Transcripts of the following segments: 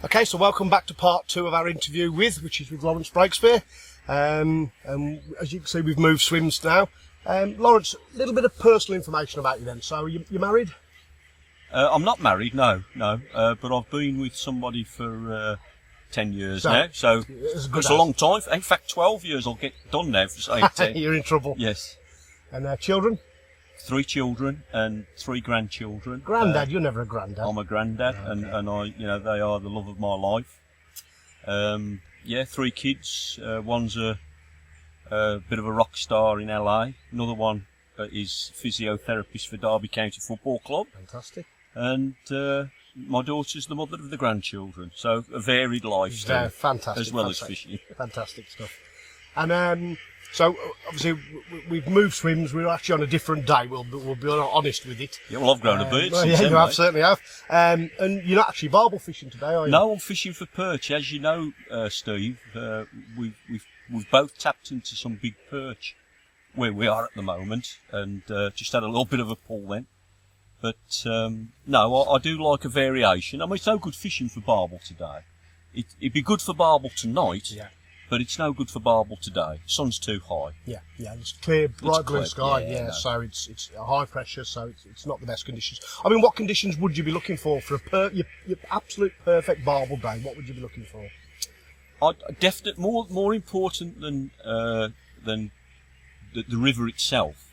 Okay, so welcome back to part 2 of our interview which is with Lawrence Breakspear. And as you can see, we've moved swims now. Lawrence, a little bit of personal information about you then. So, you're married? I'm not married, no. But I've been with somebody for 10 years now, so it's a long time. In fact, 12 years I'll get done now for saying 10. You're in trouble. Yes. And children? 3 children and 3 grandchildren. Granddad, you're never a granddad. I'm a granddad, okay. and I, they are the love of my life. 3 kids. One's a bit of a rock star in LA. Another one is physiotherapist for Derby County Football Club. Fantastic. And my daughter's the mother of the grandchildren. So a varied lifestyle, fantastic, as well as fishing. Fantastic stuff. And so obviously we've moved swims. We're actually on a different day. We'll be honest with it. Yeah, well, I've grown a beard. Yeah, you have, certainly have. And you're not actually barbel fishing today, are you? No, I'm fishing for perch. As you know, Steve, we've both tapped into some big perch where we are at the moment, and just had a little bit of a pull then. But no, I do like a variation. I mean, it's no good fishing for barbel today. It'd be good for barbel tonight. Yeah. But it's no good for barbel today. Sun's too high. Yeah, it's clear, bright blue sky. Yeah, no. So it's high pressure, so it's not the best conditions. I mean, what conditions would you be looking for your absolute perfect barbel day? What would you be looking for? Definitely more important than the river itself.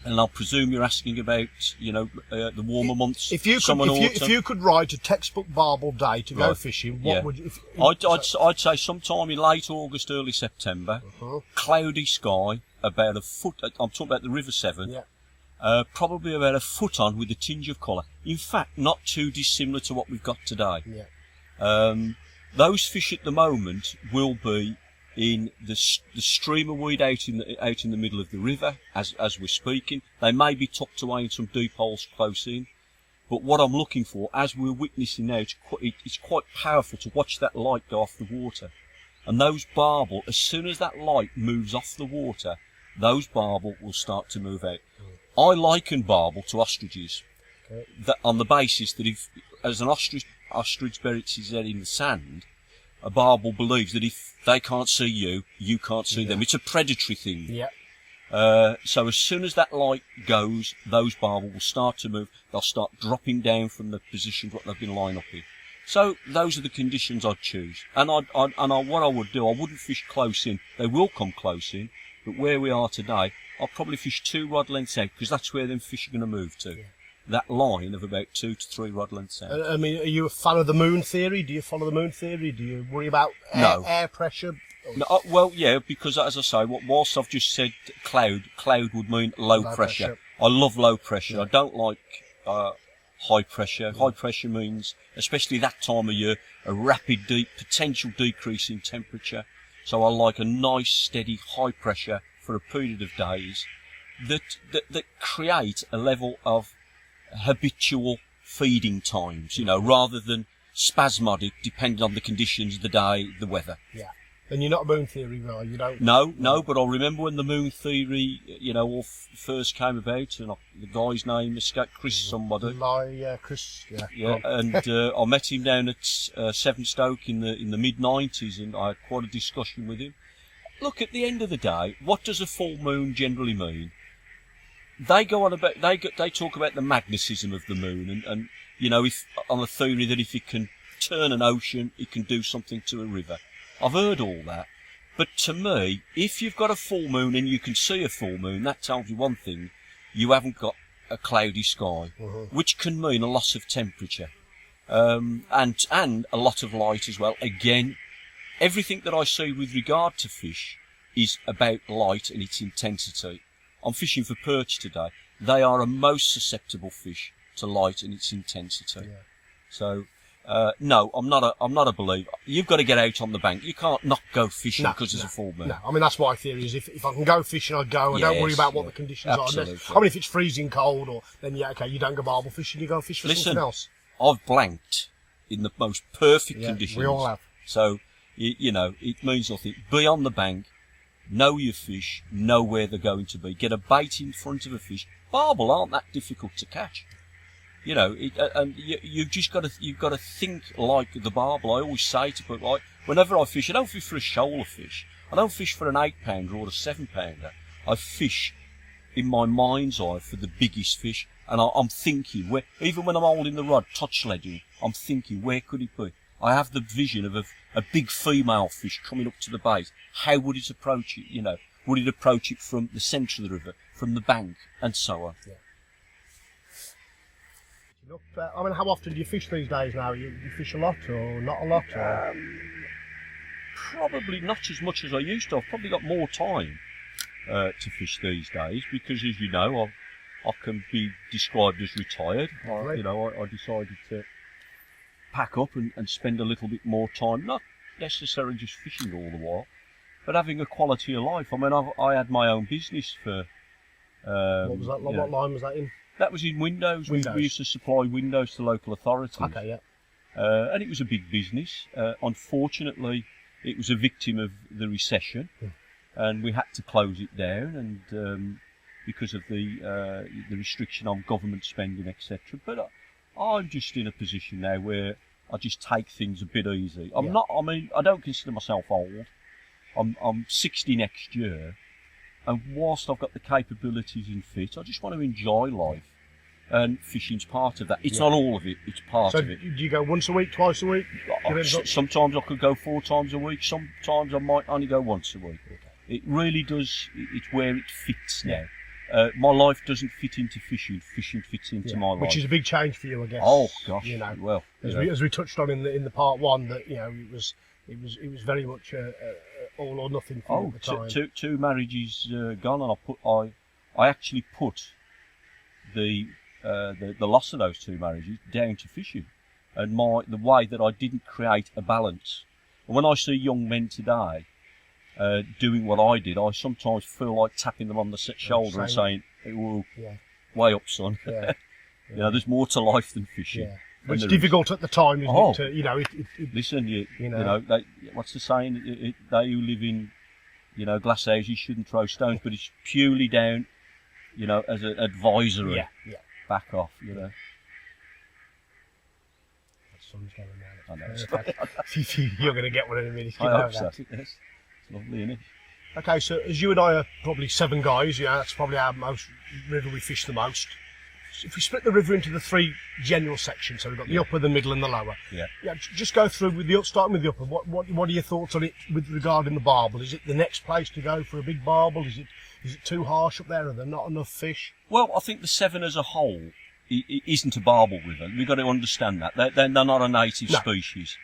And I'll presume you're asking about, the warmer months. If you could write a textboot barbel day to go fishing, what would you? I'd say sometime in late August, early September. Cloudy sky, about a foot. I'm talking about the River Severn. Yeah. Probably about a foot on with a tinge of colour. In fact, not too dissimilar to what we've got today. Yeah. Those fish at the moment will be in the streamer weed out in the middle of the river as we're speaking. They may be tucked away in some deep holes close in, but what I'm looking for, as we're witnessing now, it's quite powerful to watch that light go off the water. And those barbel, as soon as that light moves off the water, those barbel will start to move out. I liken barbel to ostriches, that on the basis that if, as an ostrich buries his head in the sand, a barbel believes that if they can't see you, you can't see them. It's a predatory thing. Yeah. So as soon as that light goes, those barbel will start to move. They'll start dropping down from the positions what they've been lying up in. So those are the conditions I'd choose. And what I would do, I wouldn't fish close in. They will come close in, but where we are today, I'll probably fish 2 rod lengths out, because that's where them fish are going to move to. Yeah. That line of about 2 to 3 rod lengths out. I mean, are you a fan of the moon theory? Do you follow the moon theory? Do you worry about air pressure? No, well, yeah, because as I say, whilst I've just said cloud would mean low pressure. I love low pressure. Yeah. I don't like high pressure. High pressure means, especially that time of year, a rapid potential decrease in temperature. So I like a nice, steady, high pressure for a period of days that create a level of habitual feeding times, rather than spasmodic, depending on the conditions of the day, the weather. Yeah. And you're not a moon theory guy, you don't? No, but I remember when the moon theory, all first came about, and the guy's name escaped, Chris somebody. Chris, yeah. Yeah, and I met him down at Severnstoke in the mid-90s, and I had quite a discussion with him. Look, at the end of the day, what does a full moon generally mean? They go on about they talk about the magnetism of the moon, and if on the theory that if it can turn an ocean, it can do something to a river. I've heard all that, but to me, if you've got a full moon and you can see a full moon, that tells you one thing: you haven't got a cloudy sky, which can mean a loss of temperature, and a lot of light as well. Again, everything that I see with regard to fish is about light and its intensity. I'm fishing for perch today. They are a most susceptible fish to light and its intensity. Yeah. So, no, I'm not a believer. You've got to get out on the bank. You can't not go fishing because there's a full moon. No, I mean, that's my theory is if I can go fishing, I go. I don't worry about what the conditions are. I mean, if it's freezing cold, then you don't go barbel fishing, you go fish for something else. I've blanked in the most perfect conditions. We all have. So, it means nothing. Be on the bank. Know your fish, know where they're going to be. Get a bait in front of a fish. Barbel aren't that difficult to catch. You know, and you've just got to think like the barbel. I always say to people, like, whenever I fish, I don't fish for a shoal of fish. I don't fish for an 8-pounder or a 7-pounder. I fish in my mind's eye for the biggest fish, and I'm thinking, even when I'm holding the rod, touch leading, I'm thinking, where could it be? I have the vision of a big female fish coming up to the bait. How would it approach it? You know, would it approach it from the centre of the river, from the bank, and so on? Yeah. I mean, how often do you fish these days now? You fish a lot or not a lot? Or? Probably not as much as I used to. I've probably got more time to fish these days because, as you know, I can be described as retired. I decided to pack up and spend a little bit more time, not necessarily just fishing all the while, but having a quality of life. I mean, I had my own business for... what was that? What line was that in? That was in windows. We used to supply windows to local authorities. Okay, yeah. And it was a big business. Unfortunately, it was a victim of the recession, and we had to close it down, and because of the restriction on government spending, etc. But I'm just in a position now where I just take things a bit easy. I'm not. I mean, I don't consider myself old. I'm 60 next year, and whilst I've got the capabilities and fit, I just want to enjoy life. And fishing's part of that. It's not all of it, it's part of it. So do you go once a week, twice a week? Sometimes I could go 4 times a week, sometimes I might only go once a week. Okay. It really does, it's where it fits now. My life doesn't fit into fishing, fishing fits into my life. Which is a big change for you, I guess. Oh gosh, you know, well. As we touched on in the part 1, that, you know, it was very much all or nothing for you at the time. Two marriages gone, and I actually put the loss of those 2 marriages down to fishing, and the way that I didn't create a balance. And when I see young men today doing what I did, I sometimes feel like tapping them on the shoulder and saying, "Oh, way up, son." Yeah. You know, there's more to life than fishing. Yeah. But it's difficult at the time, isn't it? You know, listen, you know, what's the saying? They who live in, glass houses shouldn't throw stones, but it's purely down, as an advisory. Yeah. Back off, The sun's going down. I know. You're going to get one in a minute. I hope so. Yes. It's lovely, isn't it? Okay, so as you and I are probably 7 guys, that's probably our river we fish the most. So if we split the river into the 3 general sections, so we've got the upper, the middle, and the lower. Yeah. Just go through starting with the upper. What are your thoughts on it with regarding the barbel? Is it the next place to go for a big barbel? Is it too harsh up there? Are there not enough fish? Well, I think the Severn as a whole isn't a barbel river. We've got to understand that. They're not a native species.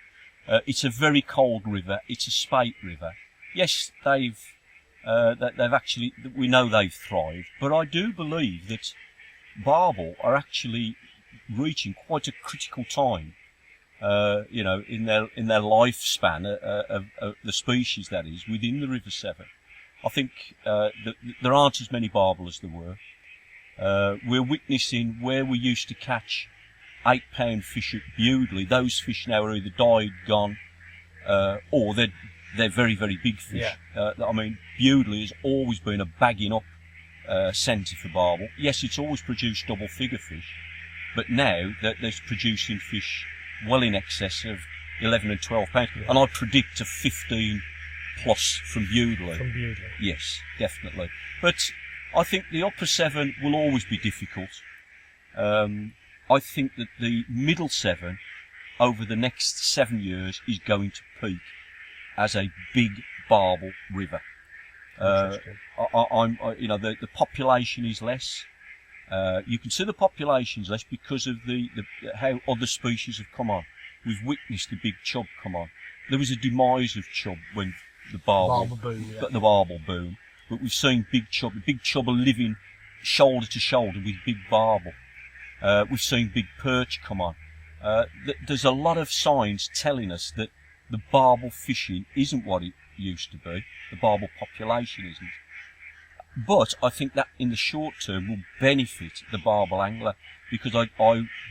It's a very cold river. It's a spate river. Yes, they've actually, we know they've thrived, but I do believe that barbel are actually reaching quite a critical time, in their lifespan of the species that is within the River Severn. I think there aren't as many barbel as there were. We're witnessing where we used to catch 8-pound fish at Bewdley. Those fish now are either died, gone, or they're very, very big fish. Yeah. I mean, Bewdley has always been a bagging up centre for barbel. Yes, it's always produced double-figure fish, but now they're producing fish well in excess of 11 and 12 pounds. Yeah. And I predict a 15 plus from Bewdley. From Bewdley. Yes, definitely. But I think the upper Severn will always be difficult. I think that the middle Severn, over the next 7 years, is going to peak as a big barbel river. The population is less. You can see the population's less because of how other species have come on. We've witnessed the big chub come on. There was a demise of chub when the barbel boom, but we've seen big chub are living shoulder to shoulder with big barbel. We've seen big perch come on. There's a lot of signs telling us that the barbel fishing isn't what it used to be. The barbel population isn't. But I think that in the short term will benefit the barbel angler, because I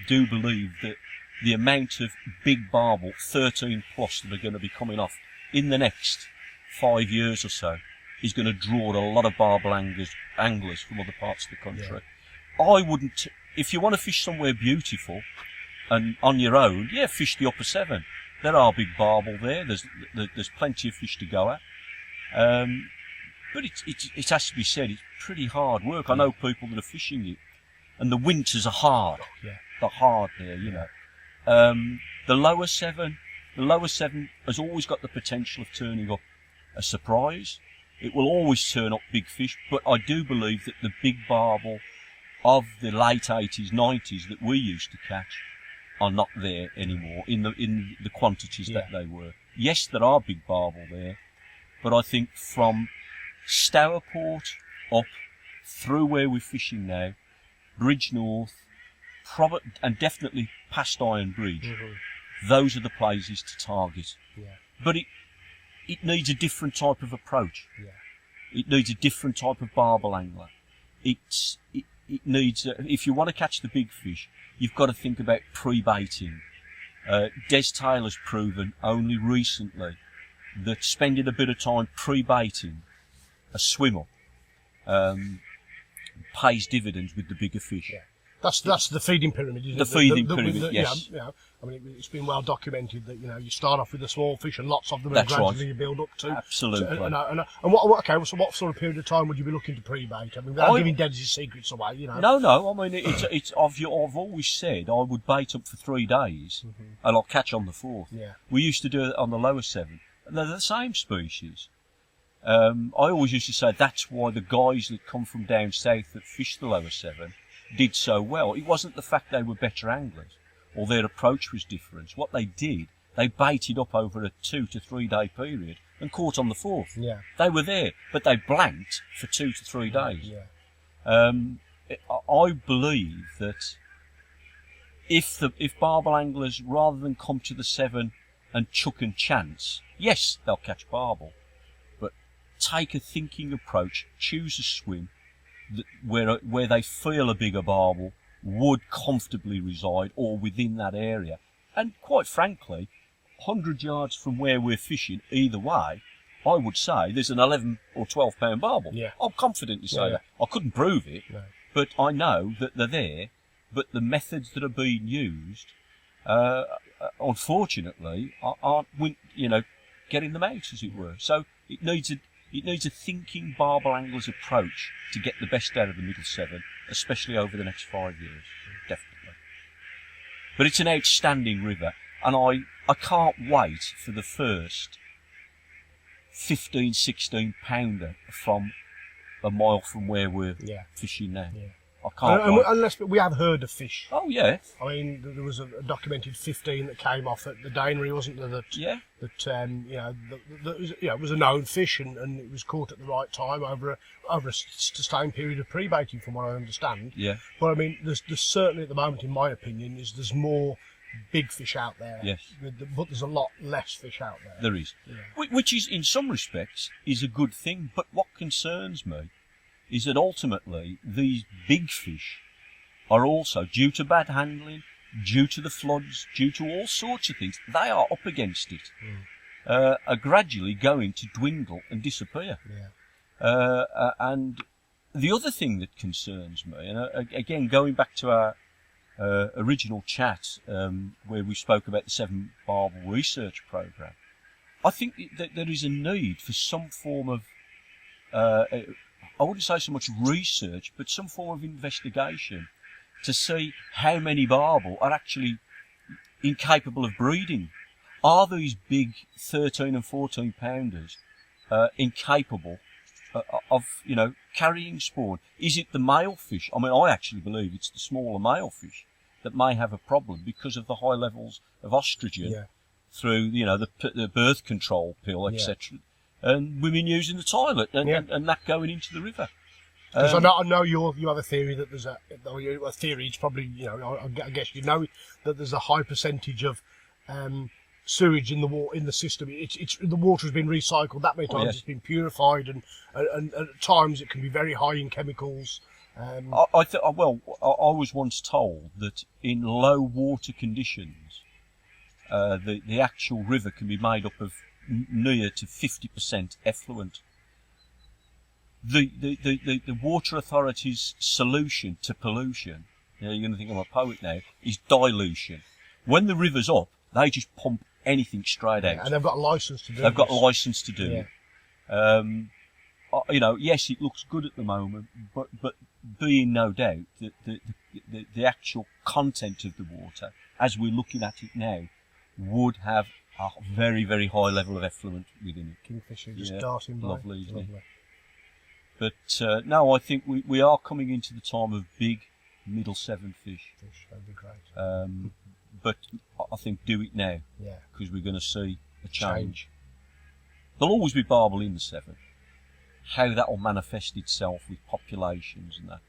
do believe that the amount of big barbel, 13 plus, that are going to be coming off in the next 5 years or so is going to draw a lot of barbel anglers from other parts of the country. Yeah. I wouldn't if you want to fish somewhere beautiful and on your own, yeah, fish the upper seven. There are big barbel there. There's plenty of fish to go at. But it has to be said, it's pretty hard work. I know people that are fishing it, and the winters are hard. Yeah. They're hard there, you know. The lower seven has always got the potential of turning up a surprise. It will always turn up big fish, but I do believe that the big barbel of the late 80s, 90s that we used to catch are not there anymore in the quantities that they were. Yes, there are big barbel there, but I think from Stourport up through where we're fishing now, Bridge North, and definitely past Iron Bridge, those are the places to target. Yeah. But it needs a different type of approach. Yeah. It needs a different type of barbel angler. It needs, if you want to catch the big fish, you've got to think about pre-baiting. Des Taylor's proven only recently that spending a bit of time pre-baiting a swimmer pays dividends with the bigger fish. Yeah. That's the feeding pyramid, isn't it? The feeding pyramid, yes. You know, I mean, it's been well documented that, you know, you start off with the small fish and lots of them, That's and gradually right. you build up to. Absolutely. And so what sort of period of time would you be looking to pre-bait? I mean, without giving Dennis's secrets away, you know. No. I mean, I've always said I would bait up for 3 days and I'll catch on the 4th. Yeah. We used to do it on the lower 7. And they're the same species. I always used to say that's why the guys that come from down south that fish the lower 7 did so well. It wasn't the fact they were better anglers or their approach was different. What they did, they baited up over a 2 to 3 day period and caught on the 4th. Yeah. They were there, but they blanked for 2 to 3 days. Yeah. I believe that if barbel anglers, rather than come to the 7 and chuck and chance, yes, they'll catch barbel, but take a thinking approach, choose a swim where they feel a bigger barbel would comfortably reside or within that area. And quite frankly, 100 yards from where we're fishing, either way, I would say there's an 11 or 12 pound barbel. Yeah. I'm confident to say that. I couldn't prove it, but I know that they're there, but the methods that are being used, unfortunately, aren't, you know, getting them out, as it were. So it needs a thinking barbel angler's approach to get the best out of the middle 7, especially over the next 5 years, definitely. But it's an outstanding river, and I can't wait for the first 15, 16 pounder from a mile from where we're fishing now. Yeah. I can't wait. Unless we have heard of fish. Oh, yeah. I mean, there was a documented 15 that came off at the Danery, wasn't there? That you know, it was a known fish, and it was caught at the right time over a sustained period of pre-baiting, from what I understand. Yeah. But I mean, there's certainly at the moment, in my opinion, there's more big fish out there. Yes. But there's a lot less fish out there. There is. Yeah. Which is, in some respects, is a good thing. But what concerns me is that ultimately these big fish are also, due to bad handling, due to the floods, due to all sorts of things, they are up against it, are gradually going to dwindle and disappear. Yeah. And the other thing that concerns me, and again, going back to our original chat where we spoke about the 7 Barbel research program, I think that there is a need for some form of I wouldn't say so much research, but some form of investigation to see how many barbel are actually incapable of breeding. Are these big 13 and 14 pounders incapable of, you know, carrying spawn? Is it the male fish? I mean, I actually believe it's the smaller male fish that may have a problem because of the high levels of estrogen through, you know, the birth control pill, etc. And women using the toilet and that going into the river. Because I know you have a theory that there's a theory. It's probably, you know, I guess you know that there's a high percentage of sewage in the system. It's the water has been recycled that many times. It's been purified, and at times it can be very high in chemicals. I was once told that in low water conditions, the actual river can be made up of near to 50% effluent. The water authority's solution to pollution you're going to think I'm a poet now, is dilution. When the river's up, they just pump anything straight out. And they've got a licence to do it. They've got a licence to do it. Yes, it looks good at the moment, but be in no doubt that the actual content of the water, as we're looking at it now, would have a very, very high level of effluent within it. Kingfisher just darting by. Lovely, isn't it? But no, I think we are coming into the time of big middle seven fish. That'd be great. But I think do it now. Yeah. Because we're going to see a change. There'll always be barbel in the Severn. How that will manifest itself with populations and that,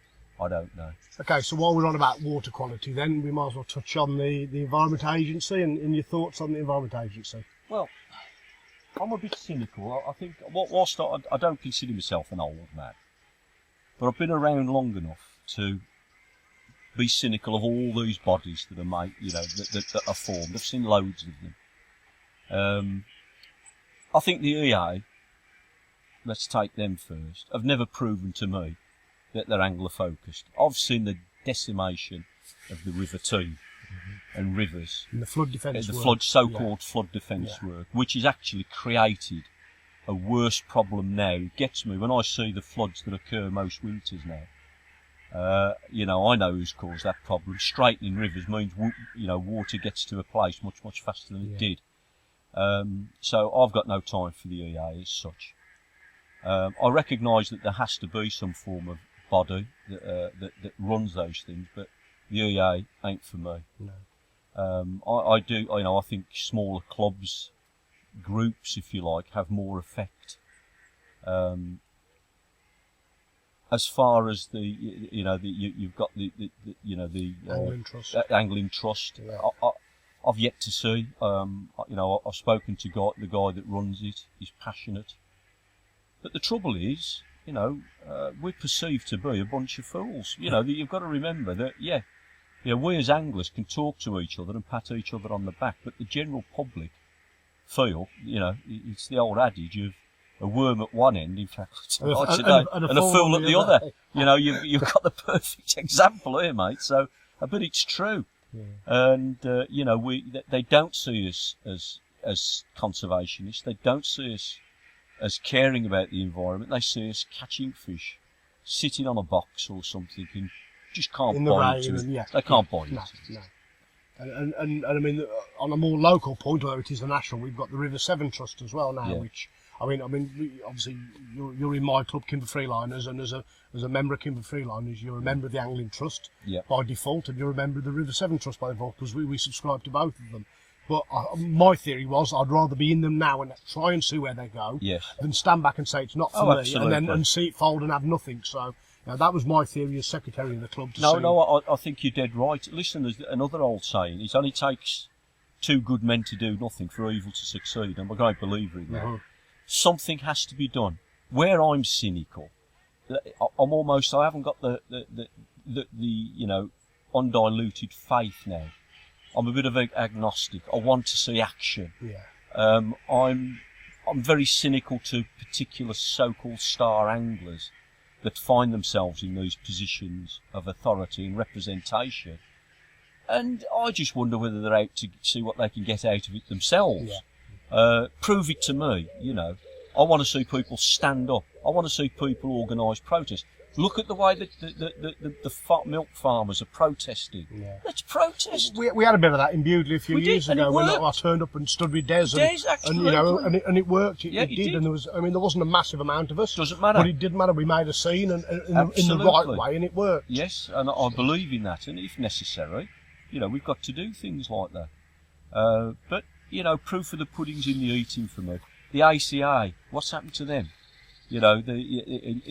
I don't know. Okay, so while we're on about water quality, then we might as well touch on the Environment Agency and your thoughts on the Environment Agency. Well, I'm a bit cynical. I think, whilst I don't consider myself an old man, but I've been around long enough to be cynical of all these bodies that are made, that are formed. I've seen loads of them. I think the EA, let's take them first, have never proven to me that they're angler focused. I've seen the decimation of the River Tees and rivers, and the flood defence so-called flood defence work, which has actually created a worse problem now. It gets me when I see the floods that occur most winters now. I know who's caused that problem. Straightening rivers means water gets to a place much, much faster than it did. So I've got no time for the EA as such. I recognise that there has to be some form of body that runs those things, but the EA ain't for me. No. I think smaller clubs, groups, if you like, have more effect. As far as you've got the Angling Trust. Angling Trust. Yeah. I've yet to see. I've spoken to the guy that runs it. He's passionate. But the trouble is, we're perceived to be a bunch of fools. You've got to remember that, we as anglers can talk to each other and pat each other on the back, but the general public feel, it's the old adage of a worm at one end, in fact, and a fool at the other. You've got the perfect example here, mate. So, but it's true. Yeah. And, they don't see us as conservationists. They don't see us as caring about the environment. They see us catching fish, sitting on a box or something, and just can't buy into it. They can't buy into it. No. And I mean, on a more local point, although it is the national, we've got the River Severn Trust as well now, which, obviously, you're in my club, Kimber Freeliners, and as a member of Kimber Freeliners, you're a member of the Angling Trust by default, and you're a member of the River Severn Trust by default, because we subscribe to both of them. But my theory was I'd rather be in them now and try and see where they go than stand back and say it's not for me, absolutely. and see it fold and have nothing. So that was my theory as secretary of the club. I think you're dead right. Listen, there's another old saying: it only takes two good men to do nothing for evil to succeed. I'm a great believer in that. Mm-hmm. Something has to be done. Where I'm cynical, I haven't got the undiluted faith now. I'm a bit of an agnostic. I want to see action. Yeah. I'm very cynical to particular so-called star anglers that find themselves in these positions of authority and representation, and I just wonder whether they're out to see what they can get out of it themselves. Yeah. Prove it to me. I want to see people stand up. I want to see people organise protests. Look at the way that the milk farmers are protesting. Yeah. Let's protest. We had a bit of that in Bewdley a few years ago when I turned up and stood with Des, and it worked. It did, and there wasn't a massive amount of us. Doesn't matter. But it didn't matter. We made a scene in the right way, and it worked. Yes, and I believe in that. And if necessary, we've got to do things like that. But proof of the pudding's in the eating for me. The ACA, what's happened to them? In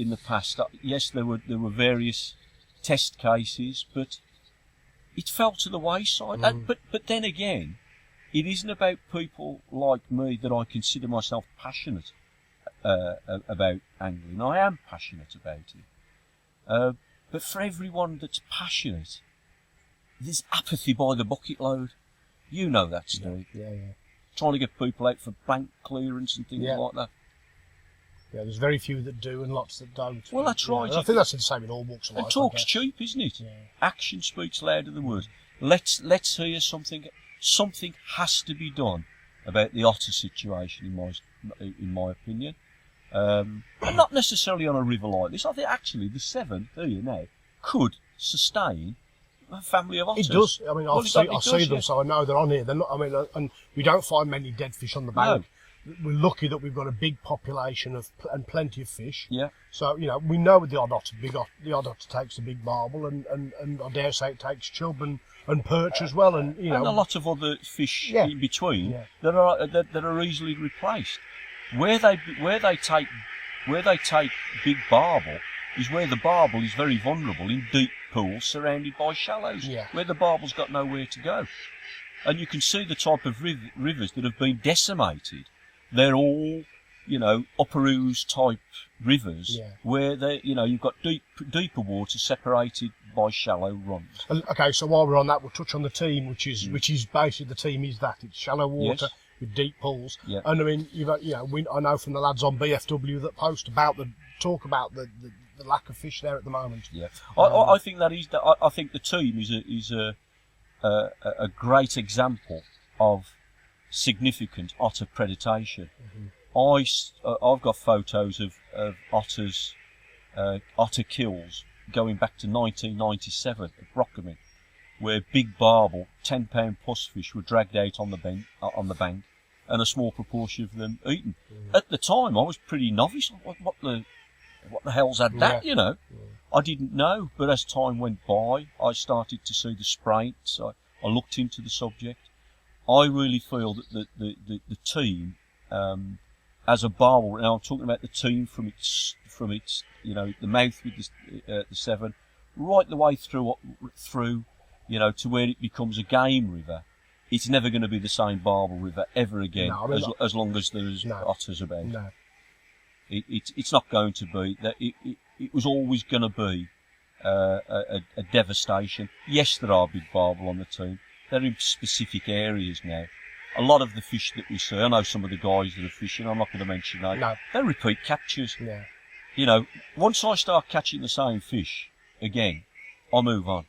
the past, yes, there were various test cases, but it fell to the wayside. But then again, it isn't about people like me that I consider myself passionate about angling. I am passionate about it. But for everyone that's passionate, there's apathy by the bucket load. You know that, Steve. Yeah. Trying to get people out for bank clearance and things like that. Yeah, there's very few that do and lots that don't. Well, that's right. And I think that's the same in all walks of life. And talk's cheap, isn't it? Yeah. Action speaks louder than words. Let's hear something. Something has to be done about the otter situation, in my opinion. And not necessarily on a river like this. I think actually the Severn here now could sustain a family of otters. It does. I mean, I see them, yeah. so I know they're on here. They're not. I mean, and we don't find many dead fish on the bank. We're lucky that we've got a big population and plenty of fish. Yeah. So we know the odd otter, the odd otter takes a big barbel, and I dare say it takes chub and perch as well, and and a lot of other fish in between that are easily replaced. Where they take big barbel is where the barbel is very vulnerable in deep pools surrounded by shallows, where the barbel's got nowhere to go. And you can see the type of rivers that have been decimated. They're all, upper ooze type rivers where you've got deeper water separated by shallow runs. Okay, so while we're on that, we'll touch on the team, which is basically the team is that it's shallow water with deep pools. Yeah. And I mean, I know from the lads on BFW that talk about the lack of fish there at the moment. Yeah, I think that is. I think the team is a great example of significant otter predation. Mm-hmm. I've got photos of otter kills going back to 1997 at Brockerman, where big barbel, 10-pound plus fish were dragged out on the bank, and a small proportion of them eaten. Mm. At the time, I was pretty novice. What the hell's had that? Yeah. I didn't know. But as time went by, I started to see the spraints. I looked into the subject. I really feel that the team, as a barbel, and I'm talking about the team from its the mouth with the Severn, right the way through to where it becomes a game river. It's never going to be the same barbel river ever again, as long as there's otters about. No. It's not going to be that. It was always going to be a devastation. Yes, there are big barbel on the team. They're in specific areas now. A lot of the fish that we see, I know some of the guys that are fishing, I'm not going to mention that. No. They're repeat captures. Yeah. Once I start catching the same fish again, I move on.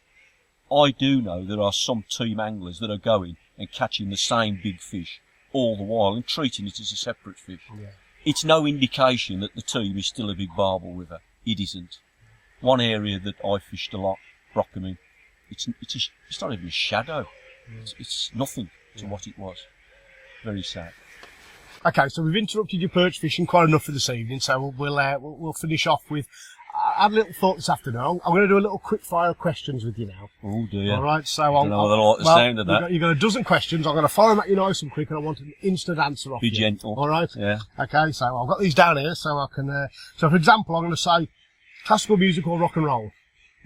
I do know there are some team anglers that are going and catching the same big fish all the while and treating it as a separate fish. Yeah. It's no indication that the team is still a big barbel river. It isn't. One area that I fished a lot, Brockerman, it's not even a shadow. It's nothing to what it was. Very sad. Okay, so we've interrupted your perch fishing quite enough for this evening, so we'll finish off with. I had a little thought this afternoon. I'm going to do a little quick fire of questions with you now. Oh dear. All right, so I don't know whether I like the sound of that. You've got a dozen questions. I'm going to fire them at you nice and quick, and I want an instant answer off you. Be gentle. All right. Yeah. Okay, so I've got these down here, so I can. So for example, I'm going to say classical music or rock and roll.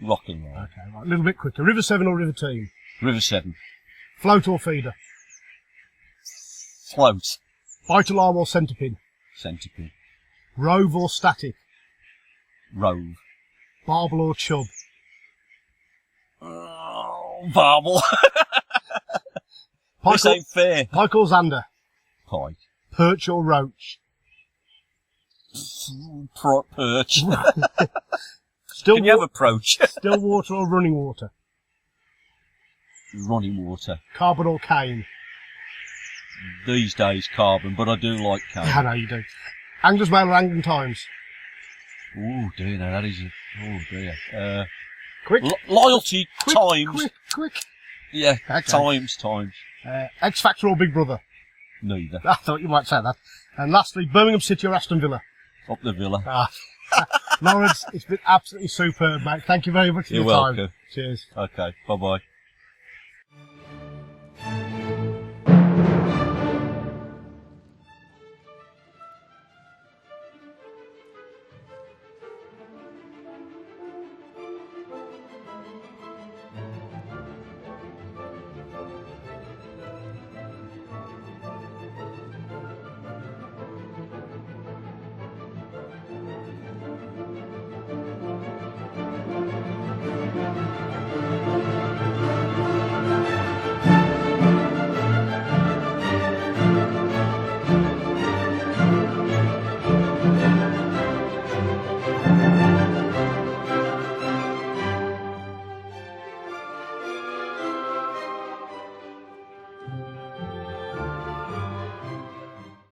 Rock and roll. Okay, right, a little bit quicker. River Severn or River Team? River Severn. Float or feeder? Float. Bite alarm or centerpin? Centerpin. Rove or static? Rove. Barbel or chub? Barbel. This ain't fair. Pike or zander? Pike. Perch or roach? Perch. Can you have approach? Still water or running water? Running water. Carbon or cane? These days carbon, but I do like cane. I know you do. Anglers Mail or Angling Times? Oh dear, now that is oh dear. Quick. Loyalty Times. Quick. Yeah, okay. Times. X Factor or Big Brother? Neither. I thought you might say that. And lastly, Birmingham City or Aston Villa? Up the Villa. Lawrence, it's been absolutely superb, mate. Thank you very much for your time. You're welcome. Cheers. Okay, bye-bye.